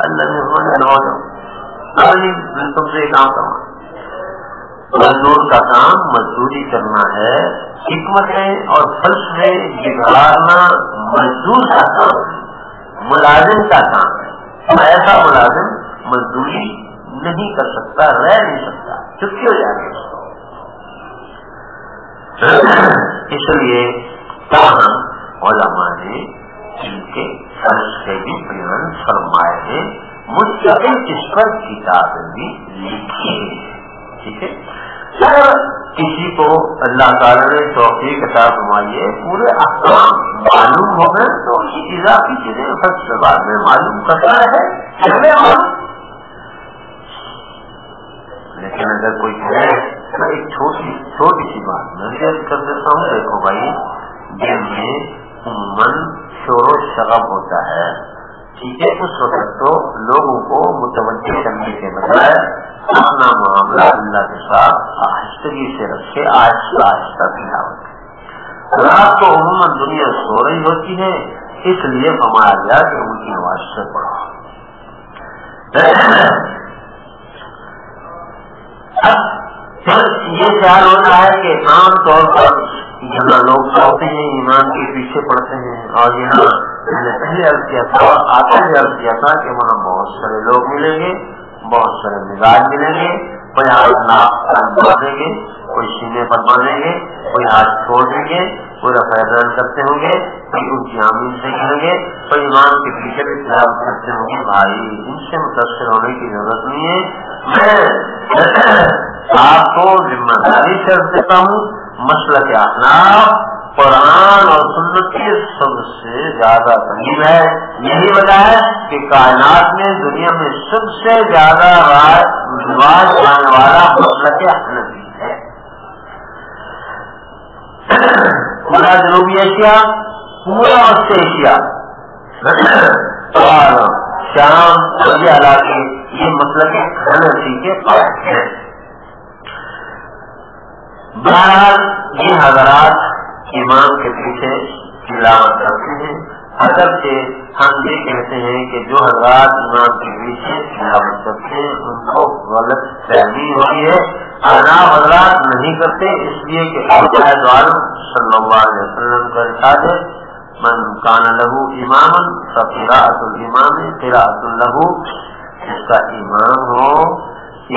اللہ نے فرمایا تم سے کام کرنا. مزدور کا کام مزدوری کرنا ہے. حکمتیں اور فلسفے بگاڑنا مزدور کا کام ہے, ملازم کا کام ہے. ایسا ملازم مزدوری نہیں کر سکتا, رہ نہیں سکتا, چھٹی ہو جائے گی. اس لیے تاہم علماء نے ان کے فلسفے بھی بیان فرمائے ہیں, مستقل اس پر کتابیں بھی لکھی ہیں. ٹھیک ہے, اگر کسی کو اللہ تعالیٰ نے توفیق عطا فرمائی ہے, پورے احکام معلوم ہو گئے تو اضافی چیزیں فلسفے بعد میں معلوم کرتا ہے. لیکن اگر کوئی کہے ایک چھوٹی سی بات میں کر دیتا ہوں, دیکھو بھائی, دل میں عموماً شور و شغب ہوتا ہے. ٹھیک ہے, اس وقت تو لوگوں کو متوجہ کرنے کے بجائے اپنا معاملہ اللہ کے ساتھ آہستگی سے رکھے, آہستہ آہستہ تلاوت. رات کو عموماً دنیا سو رہی ہوتی ہے, اس لیے فرمایا گیا کہ ان کی آواز سے پڑھو. اب یہ خیال ہوتا ہے کہ عام طور پر جہاں لوگ پڑھتے ہیں ایمان کے پیچھے پڑھتے ہیں, اور یہاں میں نے پہلے عرض کیا تھا, آتے ہوئے عرض کیا تھا کہ وہاں بہت سارے لوگ ملیں گے, بہت سارے مزاج ملیں گے. کوئی ہاتھ ناک باندھیں گے, کوئی سینے پر باندھیں گے, کوئی ہاتھ چھوڑ دیں گے, کوئی رفع دل کرتے ہوں گے, کوئی ان کی آمین سے کہیں گے, کوئی ایمان کے پیچھے بھی تلاوت کرتے ہوں گے. بھائی ان سے متاثر ہونے کی ضرورت نہیں ہے. میں آپ کو ذمہ داری سے دیتا ہوں, مسلک احناف قرآن اور سنت کے سب سے زیادہ قریب ہے. یہی وجہ ہے کہ کائنات میں دنیا میں سب سے زیادہ رواج پانے والا مسلک حنفی ہے. پورا جنوبی ایشیا, پورا وسط ایشیا اور شام اور یہ علاقے یہ مسلک حنفی کے پاس ہیں. بہرحال یہ حضرات امام کے پیچھے تلاوت کرتے ہیں. اگرچہ ہم یہ کہتے ہیں کہ جو حضرات امام کے پیچھے تلاوت کرتے ہیں ان کو غلط فہمی ہوئی ہے. احناف حضرات نہیں کرتے, اس لیے کہ عالم صلی اللہ علیہ وسلم کا ارشاد ہے, من کان لہو اماما فقراءۃ الامام قراءۃ لہو. جس کا امام ہو,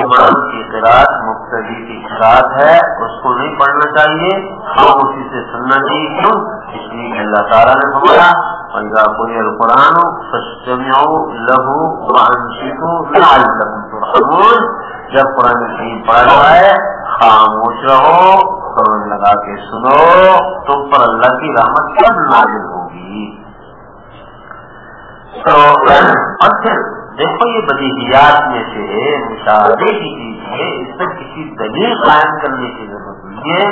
امام کی قرات مقتدی کی قرات ہے, اس کو نہیں پڑھنا چاہیے, اور اسی سے سننا چاہیے. کیوں؟ اس لیے کہ اللہ تعالیٰ نے فرمایا وَإِذَا قُرِئَ الْقُرْآنُ فَاسْتَمِعُوا لَهُ وَأَنصِتُوا لَعَلَّكُمْ تُرْحَمُونَ. جب قرآن کریم پڑھ رہا ہے خاموش رہو, کان لگا کے سنو, تم پر اللہ کی رحمت کب نازل ہوگی. تو اور پھر دیکھو یہ بدیہیات میں سے مشاہدے کی چیز ہے, اس پر کسی دلیل قائم کرنے کی ضرورت نہیں ہے.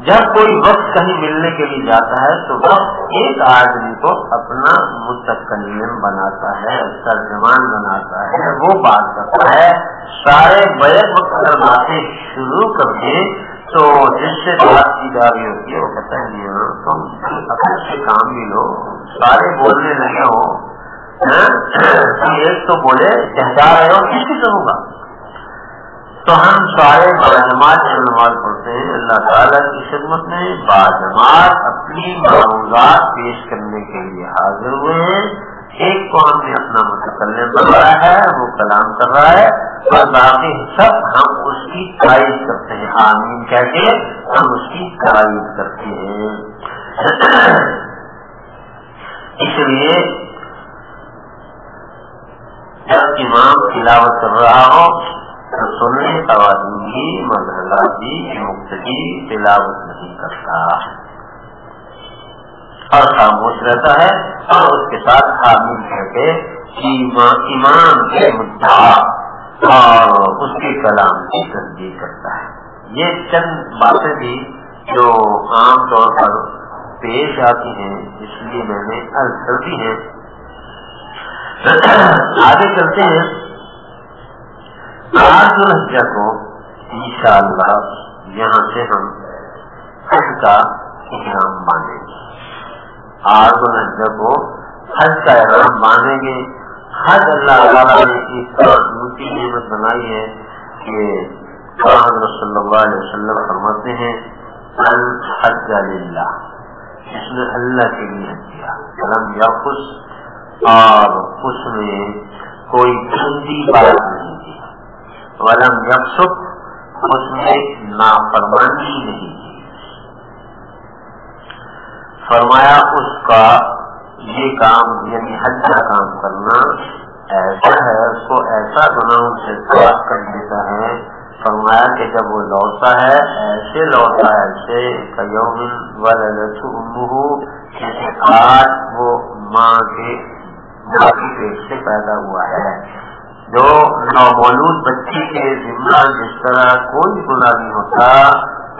جب کوئی وقت کہیں ملنے کے لیے جاتا ہے تو وقت ایک آدمی کو اپنا متکلم بناتا ہے, ترجمان بناتا ہے, وہ بات کرتا ہے. سارے بیک وقت اگر باتیں شروع کر دیں تو جس سے بات کی جا رہی ہوتی ہے وہ کہتا ہے نہیں تم اپنے سے کام بھی لو, سارے بولنے لگے ہو, ایک تو بولے چہچا رہے ہو, کس کی سنوں گا. تو ہم سارے باجماعت سے نماز پڑھتے ہیں, اللہ تعالیٰ کی خدمت میں باجماعت اپنی معروضات پیش کرنے کے لیے حاضر ہوئے ہیں. ایک کو ہم نے اپنا متکلم بنایا ہے, وہ کلام کر رہا ہے, اور باقی سب ہم اس کی تائید کرتے ہیں, آمین کہہ کے ہم اس کی تائید کرتے ہیں. اس لیے جب امام تلاوت کر رہا ہو تو سننے توازن بھی مرحلہ بھی مقتدی تلاوت نہیں کرتا اور خاموش رہتا ہے, اور اس کے ساتھ حامی کہہ کے امام کے مدعا اور اس کے کلام کی تصدیق کرتا ہے. یہ چند باتیں بھی جو عام طور پر پیش آتی ہیں, اس لیے میں نے عرض کر دی ہے. آگے چلتے ہیں. 8 ذوالحجہ کو انشاءاللہ یہاں سے ہم حج کا احرام باندھیں گے. 8 ذوالحجہ کو حج کا احرام باندھیں گے. حج اللہ تعالیٰ نے اس کا دوسری نعمت بنائی ہے کہ حضرت صلی اللہ علیہ وسلم فرماتے ہیں الحج للہ، اس نے اللہ کے لیے حج کیا. ولم یرفث، اور اس میں کوئی گندی بات نہیں کی. ولم یفسق، اس میں نافرمانی نہیں کی. فرمایا اس کا یہ کام یعنی حج کا کام کرنا ایسا ہے، اس کو ایسا گناہوں سے پاک کر دیتا ہے. فرمایا کہ جب وہ لوٹتا ہے ایسے لوٹتا ہے ایسے کیوم ولدتہ امہ، جیسے آج وہ ماں کی پیٹ سے پیدا ہوا ہے. جو نومولود بچی کے ذمہ جس طرح کوئی گناہ نہیں ہوتا،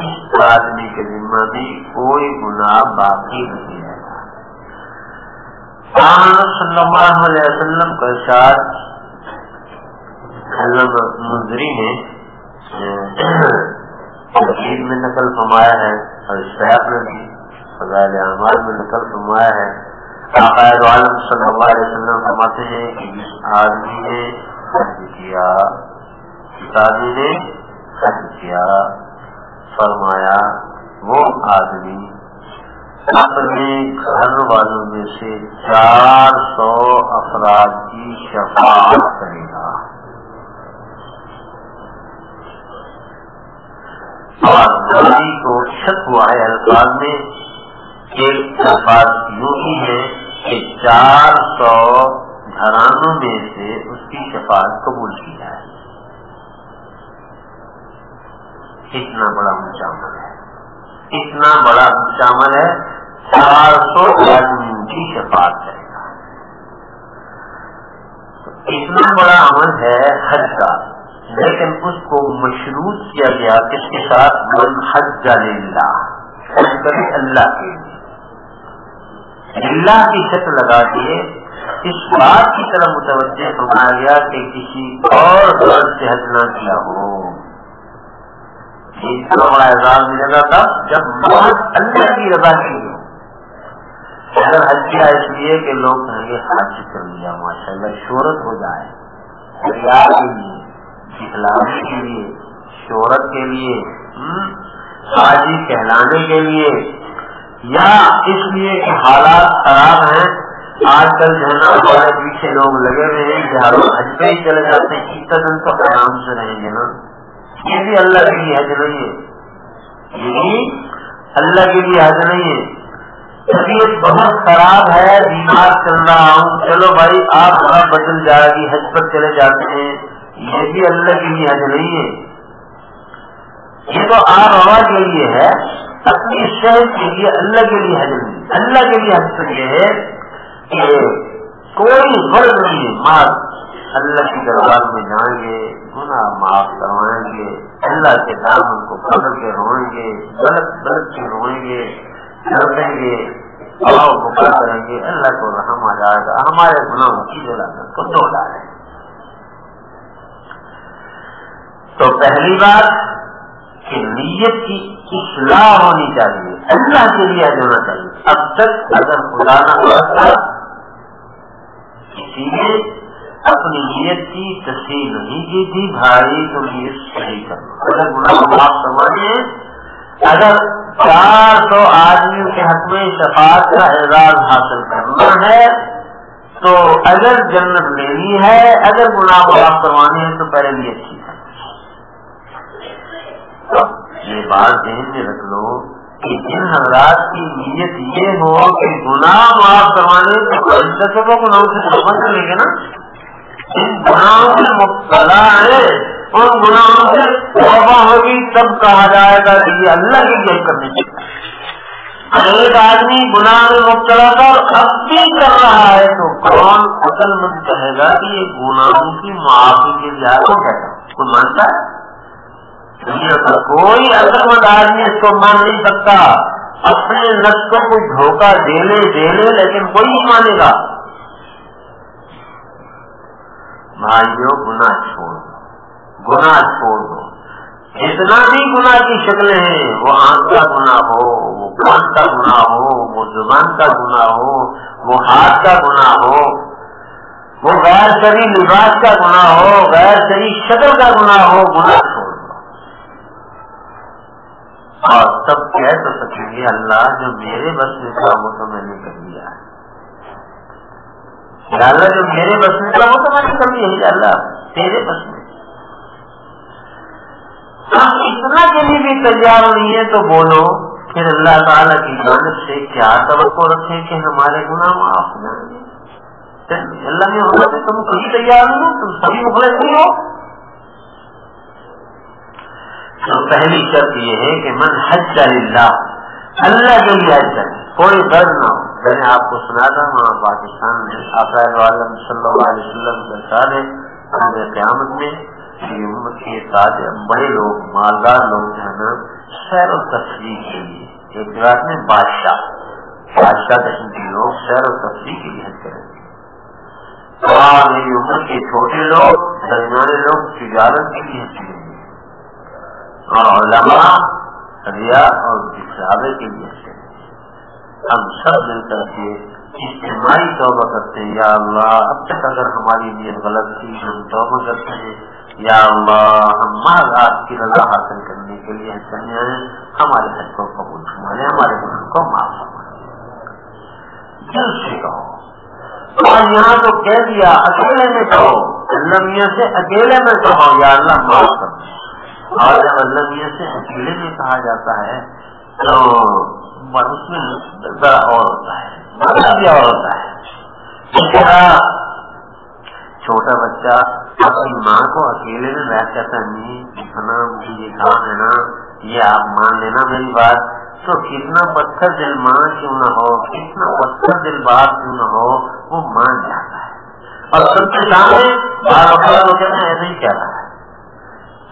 اس آدمی کے ذمہ بھی کوئی گناہ باقی نہیں رہتا. صلی اللہ علیہ وسلم کا ارشاد علامہ منذری نے تفسیر میں نقل فرمایا ہے اور اشتیاق نے بھی فضائل اعمال میں نقل فرمایا ہے. آقا دو عالم صلی اللہ علیہ وسلم فرماتے ہیں کہ جس آدمی نے حج کیا، جس آدمی نے حج کیا، فرمایا وہ آدمی اپنے گھر والوں میں سے 400 افراد کی شفاعت کرے گا. اور نبی کو شک ہوا ہے الفاظ میں کہ الفاظ یوں ہی ہے کہ 400 گھرانوں میں سے اس کی شفاعت قبول کی جائے. اتنا بڑا اونچا عمل ہے، اتنا بڑا اونچا عمل ہے. 400 آدمیوں کی شفاعت کرے گا. اتنا بڑا عمل ہے حج کا، لیکن اس کو مشروط کیا گیا کس کے ساتھ؟ من حج للہ، حج کرے اللہ کے لیے. اللہ کی شرط لگا کے اس بات کی طرف متوجہ فرمایا گیا کہ کسی اور غرض سے حج نہ کیا ہو. اتنا بڑا اعزاز ملے گا تب جب محض اللہ کی رضا کی ہو. اگر حج کیا اس لیے کہ لوگ کہیں گے حج کر لیا ماشاء اللہ، شہرت ہو جائے، ریا کے لیے، دکھلانے کے لیے، شہرت کے لیے، حاجی کہلانے کے لیے، یا اس لیے کہ حالات خراب ہیں. آج کل جو ہے نا ہمارے پیچھے لوگ لگے ہوئے ہیں کہ ہر حج پہ ہی چلے جاتے ہیں، اتنا دن تو آرام سے رہیں گے نا. یہ بھی اللہ کے لیے حج نہیں ہے، یہ بھی اللہ کے لیے حج نہیں ہے. طبیعت بہت خراب ہے، بیمار چل رہا ہوں، چلو بھائی آپ وہاں بدل جائے گی، حج پر چلے جاتے ہیں، یہ بھی اللہ کے لیے حج نہیں ہے. یہ تو آپ ہوا کے لیے ہے، اپنی شہر کے لیے، اللہ کے لیے حج نہیں. اللہ کے لیے حج تو یہ ہے کہ کوئی غرض نہیں ہے، مار اللہ کی دربار میں جائیں گے، گناہ معاف کروائیں گے، اللہ کے دامن کو پکڑ کے روئیں گے، غلط کے روئیں گے، ڈریں گے، اللہ کو پکڑ کریں گے، اللہ کو رحم آ جائے گا، ہمارے گناہوں کی جلالت کو دھو ڈالیں. تو پہلی بات کہ نیت کی اصلاح ہونی چاہیے، اللہ کے لیے ہونا چاہیے. اب تک اگر خدا نہ کرتا کسی نے اپنی نیت کی تصحیح نہیں کی تھی، بھائی تو نیت صحیح کرنا. اگر گناہ معاف کروانے ہیں، اگر 400 آدمیوں کے حق میں شفاعت کا اعزاز حاصل کرنا ہے، تو اگر جنت لینی ہے، اگر گناہ معاف کروانے ہیں تو پہلے نیت ٹھیک ہے. یہ بات ذہن میں رکھ لو کہ جن حضرات کی نیت یہ ہو کہ گناہ معاف کروانے تو وہ گناہوں سے توبہ کر لیں گے نا. جن گناہوں میں مبتلا ہے ان گناہوں سے توبہ ہوگی، تب کہا جائے گا کہ یہ اللہ کے لیے کرنے چاہیے. ایک آدمی گناہ میں مبتلا تھا اور اب بھی کر رہا ہے تو کون عقل مند کہے گا کہ یہ گناہوں کی معافی کے لیے کو کہتا کوئی مانتا ہے؟ کوئی عقل مند آدمی اس کو مان نہیں سکتا. اپنے نفس کو کوئی دھوکہ دے لے لیکن کوئی نہیں مانے گا. بھائیو گناہ چھوڑ دو، گناہ چھوڑ دو. جتنا بھی گناہ کی شکلیں ہیں، وہ آنکھ کا گناہ ہو، وہ کان کا گناہ ہو، وہ زبان کا گناہ ہو، وہ ہاتھ کا گناہ ہو، وہ غیر شرعی لباس کا گناہ ہو، غیر شرعی شکل کا گناہ ہو، گناہ چھوڑ دو اور سب کہہ تو سکیں گے اللہ جو میرے بس میں تھا وہ تو میں نے کر لیا ہے، اللہ جو میرے بس میں تھا وہ تو میں نے کر لیا ہے، اللہ تیرے بس میں ہم اتنا کے لیے بھی تیار نہیں ہے تو بولو پھر اللہ تعالیٰ کی جانب سے کیا توقع رکھیں کہ ہمارے گناہ معاف ہو جائیں گے؟ اللہ نے ہونا کہ تم کبھی تیار نہیں ہو، تم سبھی مخلص نہیں ہو۔ تو پہلی شرط یہ ہے کہ من حج للہ، اللہ کے لیے حج کرے، کوئی غرض نہ ہو۔ میں نے آپ کو سنا تھا وہاں پاکستان میں آقا عالم صلی اللہ علیہ وسلم کے ساتھ قیامت میں امت کے ساتھ بڑے لوگ مالدار لوگ جو ہے نا سیر و تفریح کے لیے ایک رات میں بادشاہ قسم کے لوگ سیر و تفریح کے لیے حج کریں گے، اور میری عمر کے چھوٹے لوگ درمیانے لوگ تجارت کے لیے حج کریں گے، اور علماء ریا اور دکھلاوے کے لیے حج کریں گے۔ ہم سب مل کر کے اجتماعی توبہ کرتے ہیں، یا اللہ اب تک اگر ہماری نیت غلط تھی ہم توبہ کرتے ہیں، یا اللہ ہم محض آپ کی رضا حاصل کرنے کے لیے حج کرنے آئے، ہمارے حج کو قبول فرما لیں، ہمارے گناہ کو معاف فرما لیں، دل سے کہو۔ اور یہاں تو کہہ دیا اکیلے میں کہو، اللہ میاں سے اکیلے میں کہو یا اللہ معاف کر دیں، اور جب اللہ میاں سے اکیلے میں کہا جاتا ہے تو اس میں ذرا اور ہوتا ہے، مطلب بھی اور ہوتا ہے۔ اس طرح چھوٹا بچہ اپنی ماں کو اکیلے میں بیٹھ کہتا نہیں اتنا مجھے یہ کام ہے نا، یہ آپ مان لینا میری بات، تو کتنا پتھر دل ماں کیوں نہ ہو، کتنا پتھر دل باپ کیوں نہ ہو، وہ مان جاتا ہے، اور سب کے سامنے بار بار وہ کہتے ہیں ایسے ہی کہہ رہا ہے۔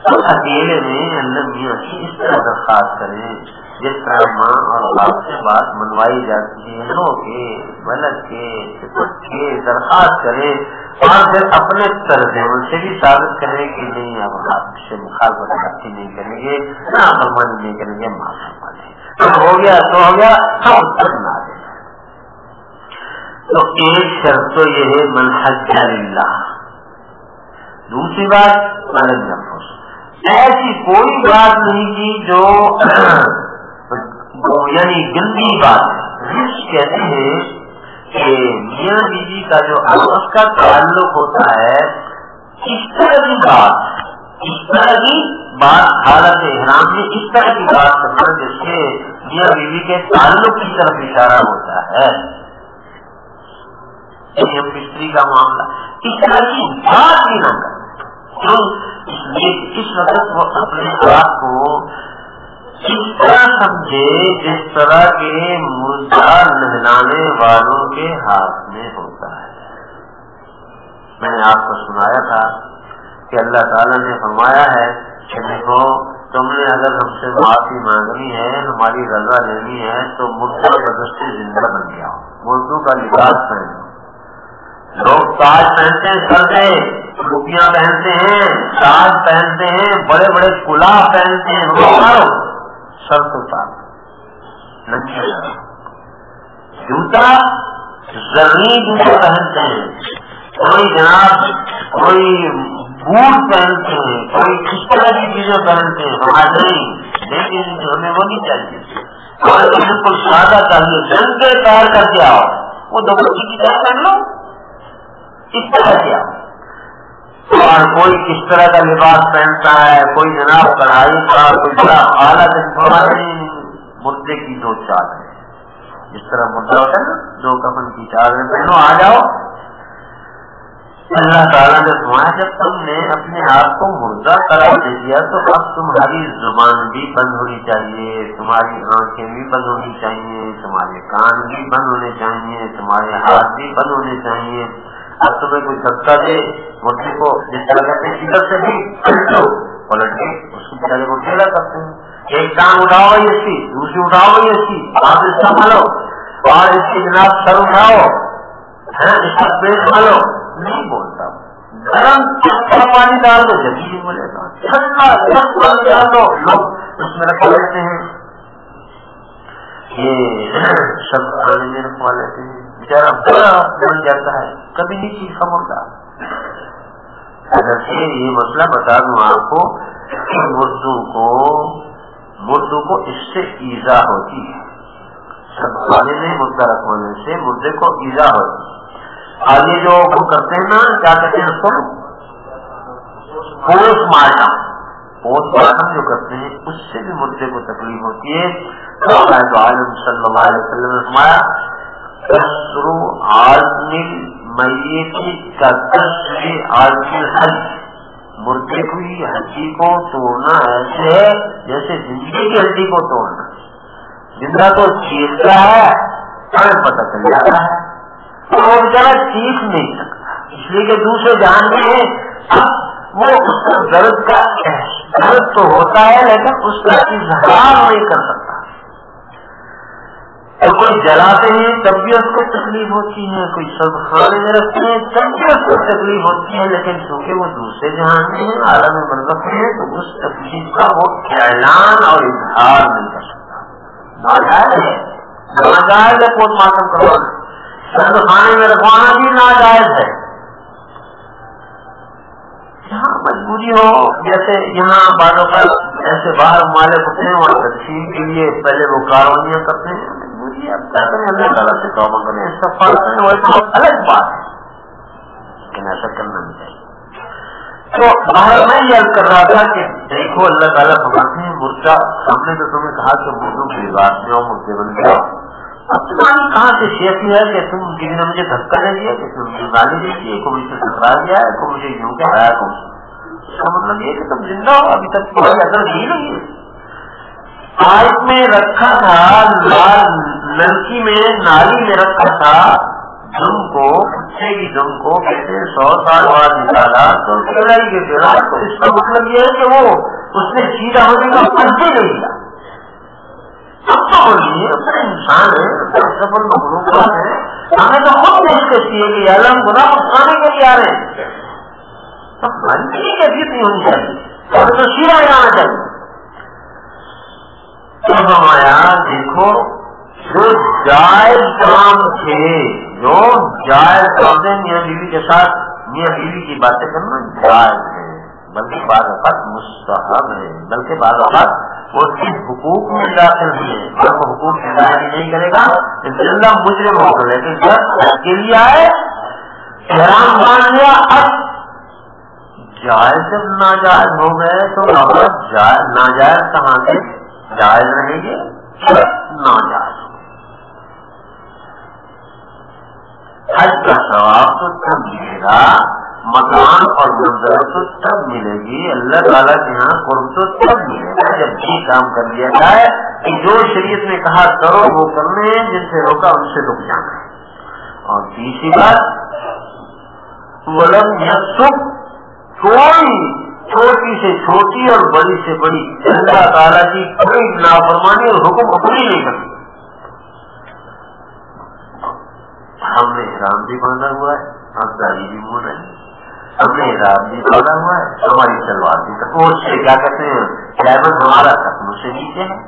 تو اکیلے میں اللہ میاں کی اس طرح درخواست کریں جس طرح ماں اور باپ سے بات منوائی جاتی ہے، رو کے ملک کے درخواست کرے، اور پھر اپنے طرز ان سے بھی ثابت کرے کہ نہیں اب آپ سے مخالفت اچھی نہیں کریں گے، نہ فرمانی نہیں کریں گے، معاف فرما دیں، ہو گیا تو ہو گیا، ہم اتر نہ دیں۔ تو ایک شرط تو یہ ہے من حج للہ۔ دوسری بات ملک نفس، ایسی کوئی بات نہیں کی جو یعنی گندی بات ہے۔ رشت کہتے ہیں کہ میاں بیوی کا جو آپس کا تعلق ہوتا ہے، اس طرح کی بات حالت احرام میں اس طرح کی بات کرنا جس سے میاں بیوی کے تعلق کی طرف اشارہ ہوتا ہے، مستری کا معاملہ اس طرح کی بات بھی نہ کرنا، اس وقت وہ اپنے آپ کو اس طرح سمجھے جس طرح کے مردہ نہلانے والوں کے ہاتھ میں ہوتا ہے۔ میں نے آپ کو سنایا تھا کہ اللہ تعالیٰ نے فرمایا ہے کہ دیکھو تم نے اگر ہم سے معافی مانگنی ہے، ہماری رضا لینی ہے تو مردہ بدستی زندہ بن گیا ہو، مردوں کا لباس پہنو، لوگ تاج پہنتے ہیں، سر پہ ٹوپیاں پہنتے ہیں، تاج پہنتے ہیں، بڑے بڑے کلاه پہنتے ہیں، سر تو تاج، جوتا زرعی جوتے پہنتے ہیں، کوئی جناب کوئی بوٹ پہنتے ہیں، کوئی کس طرح کی چیزیں پہنتے ہیں، ہمارے نہیں، لیکن ہمیں وہ نہیں چاہیے، ہمیں بالکل سادہ چاہیے، ننگے پیر کر کے آؤ، وہ دو بچی کی طرح پہن لو، اس طرح کیا، اور کوئی کس طرح کا لباس پہنتا ہے، کوئی جناب کڑھائی کا، کوئی بڑا اعلیٰ مردے کی دو چادریں، جس طرح مردہ ہوتا ہے نا دو کفن کی چادریں پہنو، آ جاؤ۔ اللہ تعالیٰ نے فرمایا جب تم نے اپنے آپ کو مردہ قرار دے دیا تو اب تمہاری زبان بھی بند ہونی چاہیے، تمہاری آنکھیں بھی بند ہونی چاہیے، تمہارے کان بھی بند ہونے چاہیے، تمہارے ہاتھ بھی بند ہونے چاہیے۔ اب تمہیں کوئی دھکا دے مردے کو، جس طرح کہتے ہیں ادھر سے بھی پلٹ کے اس کے بیچارے کو ٹھیلا کرتے ہیں، ایک ٹانگ اٹھاؤ گئی اس کی، دوسری اٹھاؤ گئی اس کی، آپ اس کا ملو، اور اس کی جناب سر اٹھاؤ، اس کا پیٹ ملو، نہیں بولتا، گرم پانی ڈال دو جبھی نہیں بولے گا، ٹھنڈا پانی ڈال دو لوگ اس میں رکھوا لیتے ہیں، یہ سب کھانے میں رکھوا لیتے ہیں، بیچارہ بڑا بن جاتا ہے، کبھی نہیں چیخا مردہ۔ اگر یہ مسئلہ بتا دوں آپ کو کہ مردوں کو اس سے ایذا ہوتی ہے، سب کھانے میں مردہ رکھوانے سے مردے کو ایذا ہوتی ہے۔ آگے جو وہ کرتے ہیں نا، کیا کہتے ہیں اس کو، پوسٹ مارٹم جو کرتے ہیں، اس سے بھی مردے کو تکلیف ہوتی ہے۔ تو عالم صلی اللہ علیہ وسلم نے فرمایا کسر عظم المیت ککسر عظم الحج، مردے کی ہڈی کو توڑنا ایسے ہے جیسے زندگی کی ہڈی کو توڑنا۔ زندہ تو چیختا ہے، ہمیں پتہ چل جاتا ہے، تو وہ بیچارہ چیخ نہیں سکتا، اس لیے کہ دوسرے جہان میں ہے، وہ اس کا درد تو ہوتا ہے لیکن اس کا اظہار نہیں کر سکتا۔ اور کوئی جلاتے ہیں تب بھی اس کو تکلیف ہوتی ہے، کوئی سب کھانے میں رکھتے ہیں تب بھی اس کو تکلیف ہوتی ہے، لیکن چونکہ وہ دوسرے جہان میں ہے، عالم برزخ ہے، تو اس تکلیف کا وہ اعلان اور اظہار نہیں کر سکتا۔ ناجائز ہے پوسٹ مارٹم کروانا، سب کھانے میں رکھوانا بھی ناجائز ہے۔ یہاں مجبوری ہو، جیسے یہاں بعض اوقات ایسے باہر ممالک ہوتے ہیں وہاں تقسیم کے لیے پہلے وہ کاروائیاں کرتے ہیں، مجبوری اب کیا کریں، اللہ تعالیٰ سے توبہ کریں، استغفار کریں، وہ ایک بہت الگ بات ہے، لیکن ایسا کرنا نہیں چاہیے۔ تو باہر میں یہ عرض کر رہا تھا کہ دیکھو اللہ تعالیٰ فرماتے ہیں مردہ، ہم نے تو تمہیں کہا کہ مردوں کی بات میں مردے بن جاؤ، اب تمہاری کہاں سے شیخی ہے کہ تم کسی نے مجھے دھکا دے دیا، کسی نے مجھے گالی دے دی، کوئی مجھ سے ٹکرا گیا ہے، کوئی مجھے یوں کہا ہے، اس کا مطلب یہ کہ تم زندہ ہو، ابھی تک کوئی اثر ہی نہیں ہے۔ آج میں رکھا تھا لڑکی میں نالی میں رکھا تھا دم کو، بچے کی دم کو کہتے 100 سال بعد نکالا تو لڑائی کے گرا، تو اس کا مطلب یہ ہے کہ وہ اس نے سیدھا ہونے کا فرض ہی نہیں دیا۔ اب تو بولیے اپنے انسان ہے، سفر مخلوقات ہے، ہمیں تو خود پیشکش کی ہے کہ اللہ ہم گناہ کو کھانے کے لیے آ رہے ہیں، تو ہماری یہ کیفیت نہیں ہونی چاہیے، ہمیں تو سیدھا جانا چاہیے۔ تو ہمارا دیکھو جو جائز کام تھے، جو جائز کام تھے، میاں بیوی کے ساتھ میاں بیوی کی باتیں کرنا جائز ہے، بلکہ بعض اوقات مستحب ہے، بلکہ بعض اوقات وہ صرف حقوق میں داخل ہے، جب وہ حقوق کی ادائیگی نہیں کرے گا اللہ مجرم ہوگا، لیکن جب کے لیے آئے احرام باندھ لیا، اب جائز جب ناجائز ہو گئے تو ناجائز کہاں سے جائز رہیں گے، ناجائز ہو۔ حج کا ثواب تو تب ملے گا، مکان اور منظر تو تب ملے گی، اللہ تعالیٰ کے یہاں قرب تو تب ملے گا جب یہ کام کر لیا جائے کہ جو شریعت نے کہا کرو وہ کرنے ہیں، جن سے روکا ان سے رک جانا ہے۔ اور تیسری بات ولم یسب، کوئی چھوٹی سے چھوٹی اور بڑی سے بڑی اللہ تعالیٰ کی کوئی نافرمانی اور حکم پوری نہیں کرتی۔ ہم نے احرام بھی باندھا ہوا ہے، ہم داڑھی بھی منہ نہیں، ہم نے احرام بھی باندھا ہوا ہے، ہماری تلوار بھی کپوش سے کیا کہتے ہیں کیبن ہمارا ختم سے نیچے ہے،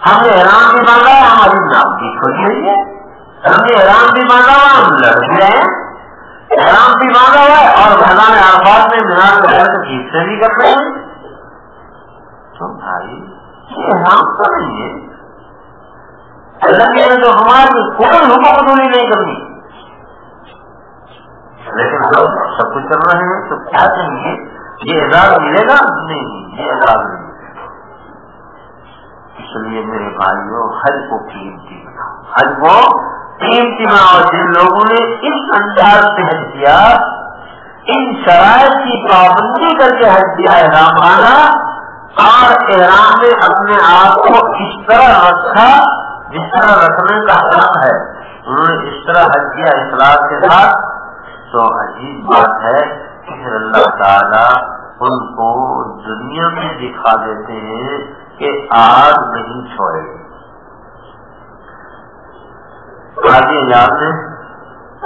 ہم نے احرام بھی باندھا ہے، ہماری ناک بھی کھلی ہوئی ہے، ہم نے احرام بھی باندھا ہوا، ہم لڑ بھی رہے ہیں، احرام بھی باندھا ہوا ہے اور میدان عرفات میں مینار کے گھر سے جیت سے بھی کر رہے ہیں۔ تو بھائی یہ احرام تو نہیں ہے، اللہ کے تو ہماری کوئی حکم قبولی نہیں کرنی، لیکن ہم سب کچھ کر رہے ہیں، تو کیا چاہیے، یہ اعزاز ملے گا نہیں، یہ اعزاز نہیں ملے گا۔ اس لیے میرے بھائیوں حج کو قیمتی بناؤ، حج کو قیمتی بناؤ۔ جن لوگوں نے اس انداز سے حج کیا، ان شرائط کی پابندی کر کے حج کیا، احرام باندھا اور احرام میں اپنے آپ کو اس طرح رکھا جس طرح رکھنے کا حق ہے، انہوں نے اس طرح حج کیا اخلاص کے ساتھ، تو عجیب بات ہے کہ پھر اللہ تعالیٰ ان کو دنیا میں دکھا دیتے ہیں کہ آگ نہیں چھوڑے۔ قاضی اعظم نے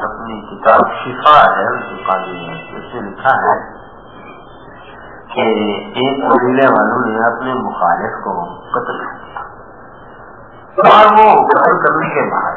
اپنی کتاب شفا ہے اس میں لکھا ہے کہ ایک قبیلے والوں نے اپنے مخالف کو قتل کیا، اور وہ قتل کرنے کے بعد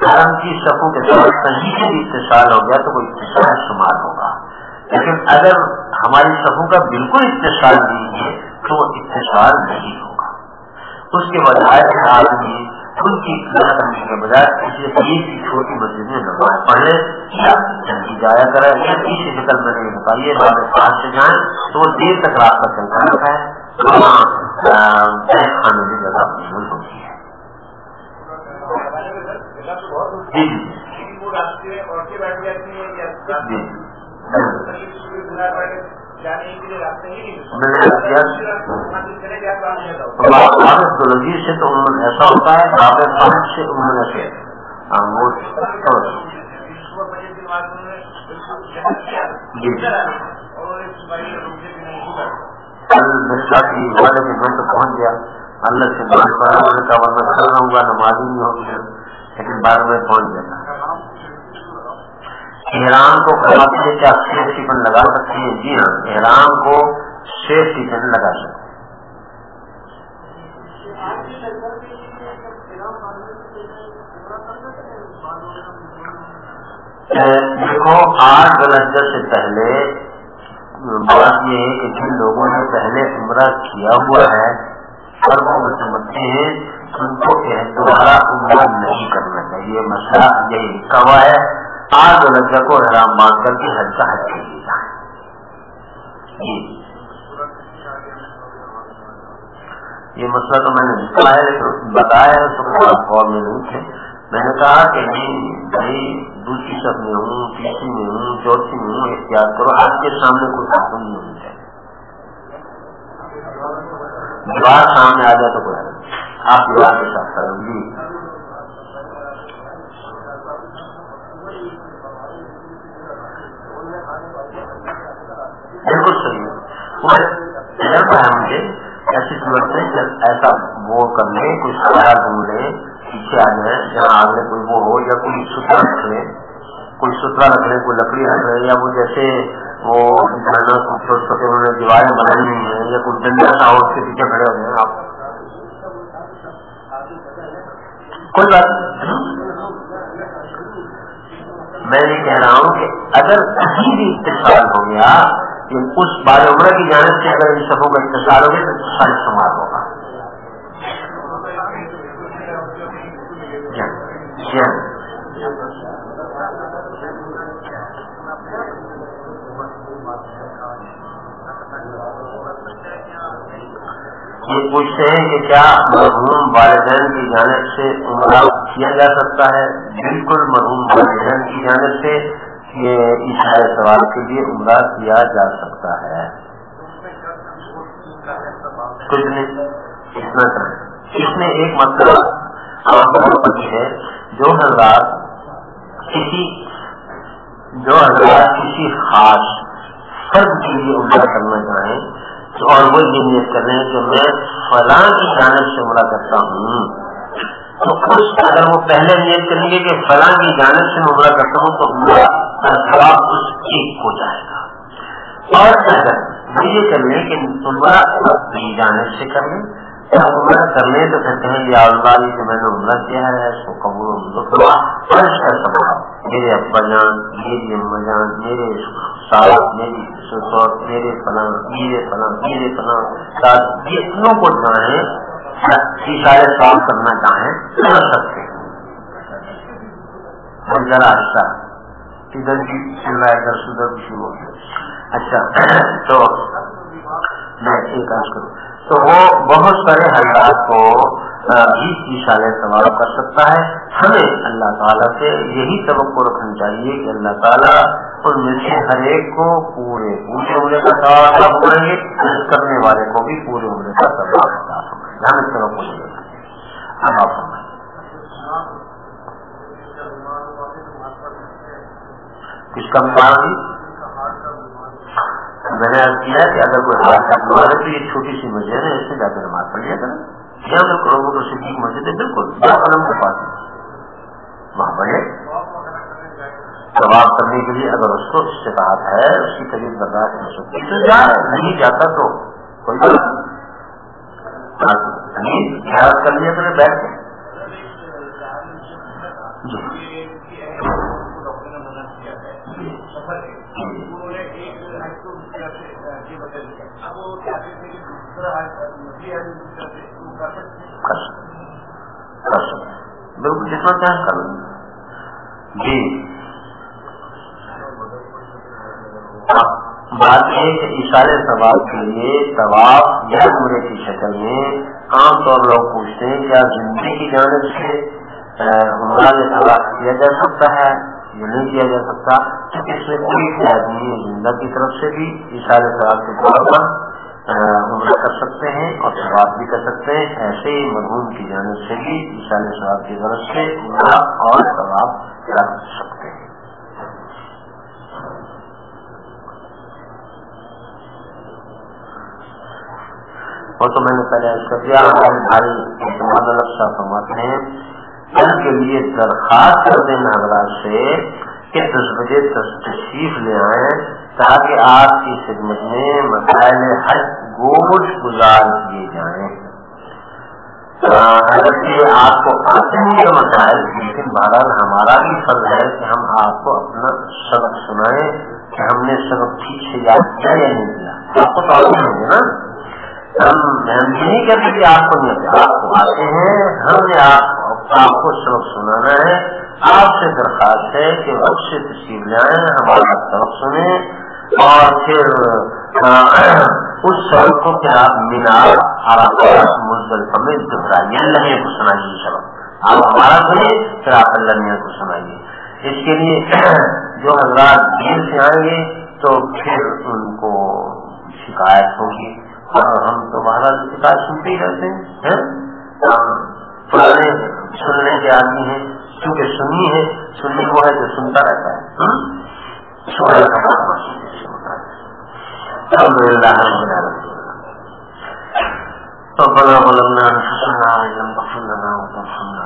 حرم کی صفوں کے ساتھ کہیں سے بھی اتصال ہو گیا تو وہ اتصال شمار ہوگا، لیکن اگر ہماری صفوں کا بالکل اتصال نہیں ہے تو وہ اتصال نہیں ہوگا۔ اس کے بجائے آدمی ان کی اقتدار کرنے کے بجائے کسی عید کی چھوٹی مسجد میں نماز پڑھ لے یا جلدی جایا کرے، یا اسی شکل میں نے بتائیے بعد 5 سے جائیں تو وہ دیر تک راستہ چلتا رہتا ہے، کھانے کی جگہ مشہور ہوتی ہے۔ جی سے تو ایسا ہوتا ہے سے عمر سے میرے ساتھ والے کے گھر تو پہنچ گیا، اللہ سے بات کرا کا ورنہ کر رہا ہوں گا نماز ہی نہیں ہوگی، لیکن بعد میں پہنچ گیا۔ احرام کو کرواتے ہیں کیا سیفٹی پن لگا سکتے ہیں؟ جی ہاں، احرام کو سیفٹی پن لگا سکتے ہیں۔ دیکھو 8 ذوالحجہ سے پہلے بات یہ ہے کہ جن لوگوں نے پہلے عمرہ کیا ہوا ہے اور وہ سمجھتے ہیں ان کو دوبارہ عمرہ نہیں کرنا چاہیے، مسئلہ یہی لکھا ہوا ہے 8 ذوالحجہ کو احرام باندھ کر کے حج کا حج کیجیے گا۔ یہ مسئلہ تو میں نے لکھا ہے لیکن بتایا تو فور میں نہیں تھے، میں نے کہا کہ نہیں بھائی دوسری صف میں ہوں، تیسری میں ہوں، چوتھی میں ہوں، احتیاط کرو، آپ کے سامنے کوئی حکم نہیں ہونی چاہیے، دیوار سامنے آ جائے تو کوئی آپ دیوار کے ساتھ کریں گی۔ بالکل صحیح ہے مجھے ایسی صورت میں ایسا وہ کر لیں، کوئی سہارا ڈھونڈ لیں، پیچھے آ جائیں جہاں آگے کوئی وہ ہو، یا کوئی سترا رکھ لیں، کوئی لکڑی رکھ لیں، یا وہ جیسے وہ چھوٹے چھوٹے انہوں نے دیواریں بنائی ہوئی ہیں یا کوئی ڈنڈا سا ہو اس کے پیچھے کھڑے ہو گئے آپ، کوئی بات میں نہیں کہہ رہا ہوں کہ اگر کسی بھی اتصال ہو گیا اس بار عمرہ کی جانب سے اگر ان سبوں کا اتصال ہو گیا تو اتصال استعمال ہوگا۔ یہ پوچھتے ہیں کہ کیا مرحوم والدین کی جانب سے عمرہ کیا جا سکتا ہے؟ بالکل مرحوم والدین کی جانب سے یہ اشارہ ثواب کے لیے عمرہ کیا جا سکتا ہے، کچھ نہیں اتنا کریں۔ اس میں ایک مسئلہ ہے، جو حضرات کسی خاص فرد کے لیے عمرہ کرنا چاہیں اور وہ یہ نیت کر رہے ہیں کہ میں فلاں کی جانب سے عمرہ کرتا ہوں، تو اگر وہ پہلے نیت کریں گے کہ فلاں کی جانب سے عمرہ کرتا ہوں تو عمرہ ثواب اس ایک ہو جائے گا، اور اگر وہ یہ کر لیں کہ عمرہ اپنی جانب سے کر لیں عمرہ کر لیں تو پھر کہیں یا اللہ کہ میں نے عمرہ کیا ہے اس کو قبول اور اس کا ثواب میرے ابا جان، میری اما جان، میرے ساتھ، میری سسر، میرے فلاں، میرے فلاں، میرے فلاں ساتھ جتنوں کو چاہیں اشارے ثواب کرنا چاہیں کر سکتے ہیں۔ اور ذرا اچھا ادھر بھی چل رہا ہے ادھر سے ادھر بھی شروع ہو گیا۔ اچھا تو میں ایک عرض کروں تو وہ بہت سارے حضرات کو بھی اشارے ثواب کر سکتا ہے۔ ہمیں اللہ تعالیٰ سے یہی توقع رکھنی چاہیے کہ اللہ تعالیٰ ان میں سے ہر ایک کو پورے عمرے کا ثواب کریں گے، کرنے والے کو بھی پورے عمرے کا ثواب فرمائیں گے، ہمیں توقع نہیں دینا۔ اب آپ فرمائیں کس کا مقام میں نے کیا کہ اگر کوئی ہاتھ کا بیمار ہے تو یہ چھوٹی سی مسجد ہے، اس سے جا کے نماز پڑھ لیا کریں، یا بالکل لوگوں کو صدیق مسجد ہے بالکل قلم کے پاس وہاں پڑھے ثواب کرنے کے لیے، اگر اس کو استطاعت ہے اس کی طبیعت برداشت ہو سکتی تو جا، نہیں جاتا تو کوئی بات نہیں، خیال کر لیا کرے بیٹھ کے جی۔ بالکل جتنا چاہیں کر لیں جی. بات یہ کہ اشارے ثواب کے لیے ثواب یا عمرے کی شکل میں عام طور لوگ پوچھتے ہیں کیا زندگی کی جانب سے عمرہ ادا کیا جا سکتا ہے یا نہیں کیا جا سکتا؟ اس میں کوئی قید نہیں ہے. زندہ کی طرف سے بھی اشارے ثواب کے طور پر عمرہ کر سکتے ہیں اور ثواب بھی کر سکتے ہیں. ایسے ہی مرحوم کی جانب سے بھی اشارے ثواب کی غرض سے عمرہ اور ثواب کر سکتے ہیں. وہ تو میں نے پہلے اس کا دیا. ہمارے بھائی اعتماد الگ صاحب فرماتے ہیں ان کے لیے درخواست کر دینا حضرات سے کہ 10 بجے تشریف لے آئیں تاکہ آپ کی خدمت میں مسائل حج گوش گزار کیے جائیں. اگرچہ آپ کو آتے ہیں یہ مسائل لیکن بہرحال ہمارا بھی فرض ہے کہ ہم آپ کو اپنا سبق سنائیں کہ ہم نے سبق ٹھیک سے یاد کیا یا نہیں کیا. آپ کو تو آتے ہیں نا, ہم نہیں کہتے کہ آپ کو نہیں آتے, آپ کو آتے ہیں. ہم نے آپ کو سبق سنانا ہے. آپ سے درخواست ہے کہ وقت سے تشریف لے آئیں, ہمارا سبق سنیں اور پھر اس سبق کو پھر آپ مینار عرفات مزدلفہ میں دہرائیے, اللہ کو سنائیے سبق. آپ ہمارا سنیں پھر آپ اللہ میاں کو سنائیے. اس کے لیے جو حضرات دیر سے آئیں گے تو پھر ان کو شکایت ہوگی اور ہم تو باہر شکایت سنتے ہی رہتے ہیں. پرانے سننے کے آدمی ہیں, کیونکہ سنی ہے, سنی وہ ہے جو سنتا رہتا ہے. الحمد للہ ربنا ظلمنا انفسنا وان لم تغفر لنا وترحمنا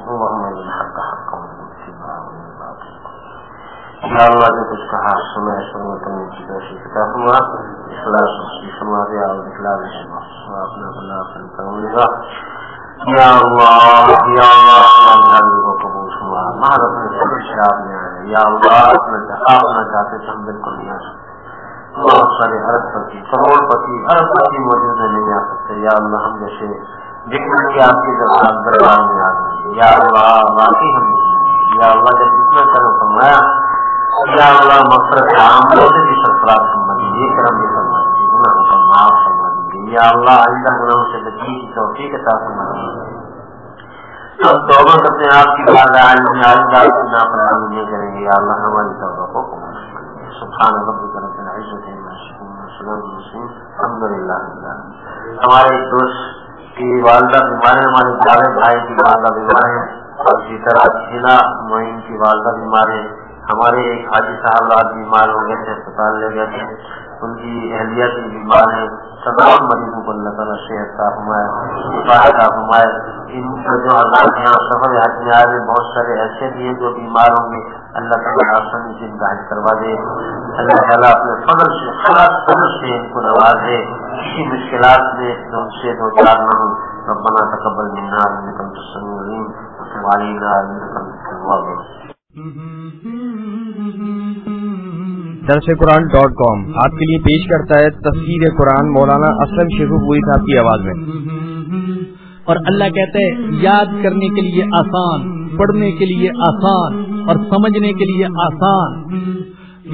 اللهم ارنا الحق حقا وارزقنا اتباعه. یا اللہ جو کچھ کہا سنا سننے کرنے کی توفیق عطا فرما, اخلاص نصیب فرما دے اور اخلاص سے اپنا بنا فرما. یا اللہ یا اللہ کو قبول فرما. مہارت میں صبر شراب میں آئے. یا اللہ اپنا چاہتے تھے ہم بالکل نہیں آ سکتے. بہت سارے ارب پتی کروڑ پتی ارب پتی موجود میں نہیں آ سکتے. یا اللہ ہم جیسے ذکر کی آپ کی دربار میں آ گئے. یا اللہ واقعی ہم نہیں. یا اللہ جب اتنا کرم فرمایا, یا اللہ مغفرت عام سے بھی سرفراز فرما دیجیے, کرم بھی فرما دیجیے, گناہوں کا معاف فرما دیجیے. یا اللہ آئندہ گناہوں سے بچنے کی توفیق عطا فرما دیجیے. ہم توبہ کرتے ہیں آپ کی بارگاہ میں, آئندہ نافرمانی نہیں کریں گے. یا اللہ ہماری توبہ کو قبول فرما. سبحان ربک رب العزت عما یصفون وسلام علی المرسلین الحمد للہ رب العالمین. ہمارے ایک دوست کی والدہ بیمار ہے, ہمارے جاوید بھائی کی والدہ بیمار ہے, اور اسی طرح حنا معین کی والدہ بیمار ہے. ہمارے ایک حاجی صاحب رات بیمار ہو گئے تھے, اسپتال لے گئے تھے, ان کی اہلیہ کی بیمار ہے. تمام مریضوں کو اللہ تعالیٰ صحت عطا فرمائے, شفا عطا فرمائے. ان کو جو حضرات یہاں سفر حج میں آئے بہت سارے ایسے بھی ہیں جو بیمار ہوں گے, اللہ تعالیٰ آسانی سے ان کا حج کروا دے. اللہ تعالیٰ اپنے فضل سے خلاص فضل سے ان کو نوازے, کسی مشکلات میں ان سے دو چار نہ ہوں. ربنا تقبل منا انك انت السميع العليم وتب علينا انك انت التواب الرحيم. درسقرآن.com آپ کے لیے پیش کرتا ہے تفسیر قرآن مولانا اسلم شیخوپوری صاحب کی آواز میں. اور اللہ کہتا ہے یاد کرنے کے لیے آسان, پڑھنے کے لیے آسان اور سمجھنے کے لیے آسان.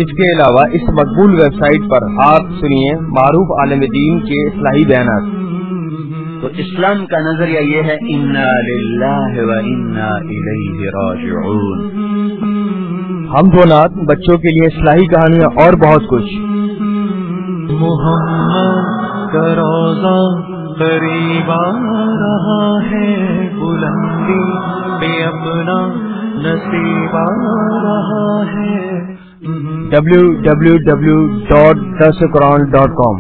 اس کے علاوہ اس مقبول ویب سائٹ پر آپ سنیے معروف عالم دین کے اصلاحی بیانات. تو اسلام کا نظریہ یہ ہے انا للہ و انا الیہ راجعون. ہم دو نعت, بچوں کے لیے اصلاحی کہانیاں اور بہت کچھ. محمد کا روزہ قریب آ رہا ہے, بلندی پہ اپنا نصیب آ رہا ہے. www.darsequran.com